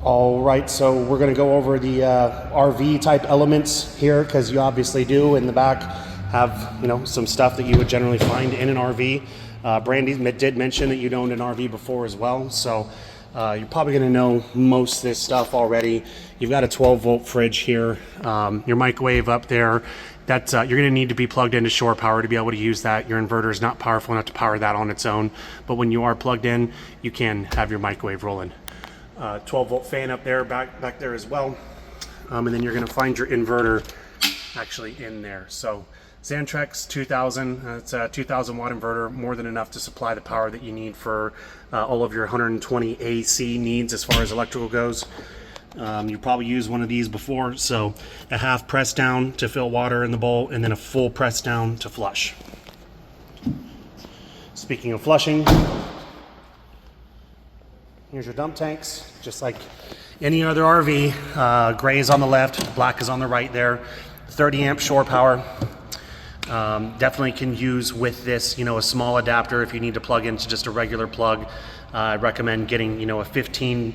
All right, so we're going to go over the RV type elements here, because you obviously do in the back have, you know, some stuff that you would generally find in an RV. Brandy did mention that you'd owned an RV before as well, so you're probably going to know most of this stuff already. You've got a 12-volt fridge here, your microwave up there. That's you're going to need to be plugged into shore power to be able to use that. Your inverter is not powerful enough to power that on its own, but when you are plugged in, you can have your microwave rolling. 12-volt fan up there, back there as well, and then you're going to find your inverter actually in there. So Xantrex 2000, it's a 2,000 watt inverter, more than enough to supply the power that you need for all of your 120 AC needs as far as electrical goes. You probably used one of these before, so a half press down to fill water in the bowl, and then a full press down to flush. Speaking of flushing, here's your dump tanks, just like any other RV. Gray is on the left, black is on the right there. 30 amp shore power. Definitely can use with this, you know, a small adapter if you need to plug into just a regular plug. I'd recommend getting, you know, a 15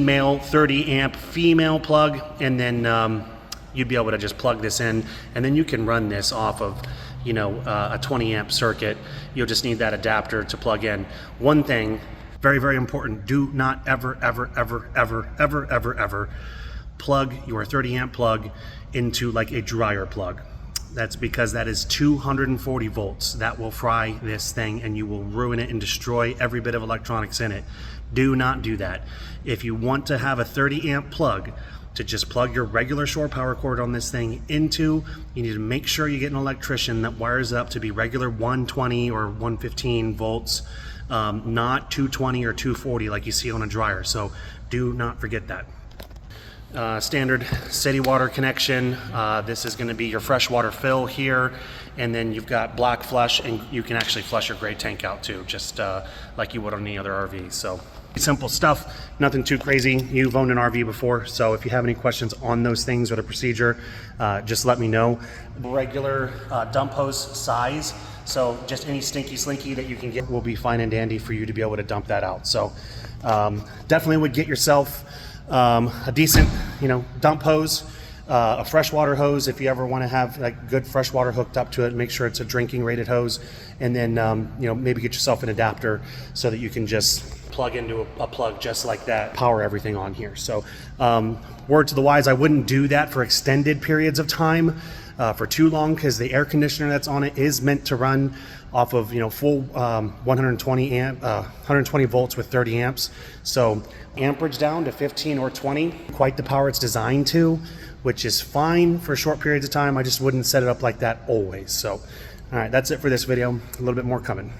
male, 30 amp female plug, and then you'd be able to just plug this in, and then you can run this off of, you know, a 20 amp circuit. You'll just need that adapter to plug in. One thing, very, very important, do not ever plug your 30 amp plug into like a dryer plug. That's because that is 240 volts. That will fry this thing and you will ruin it and destroy every bit of electronics in it. Do not do that. If you want to have a 30 amp plug to just plug your regular shore power cord on this thing into, you need to make sure you get an electrician that wires up to be regular 120 or 115 volts, not 220 or 240 like you see on a dryer. So do not forget that. Standard city water connection. This is going to be your freshwater fill here, and then you've got black flush, and you can actually flush your gray tank out too, just like you would on any other RV. So simple stuff, nothing too crazy. You've owned an RV before, so if you have any questions on those things or the procedure, just let me know. Regular dump hose size, so just any stinky slinky that you can get will be fine and dandy for you to be able to dump that out. So definitely would get yourself a decent, you know, dump hose, a freshwater hose if you ever want to have like good freshwater hooked up to it. Make sure it's a drinking rated hose, and then you know, maybe get yourself an adapter so that you can just plug into a plug just like that, power everything on here. So word to the wise, I wouldn't do that for extended periods of time, for too long, because the air conditioner that's on it is meant to run off of, you know, full 120 volts with 30 amps. So amperage down to 15 or 20, quite the power it's designed to, which is fine for short periods of time. I just wouldn't set it up like that always. So, all right, that's it for this video. A little bit more coming.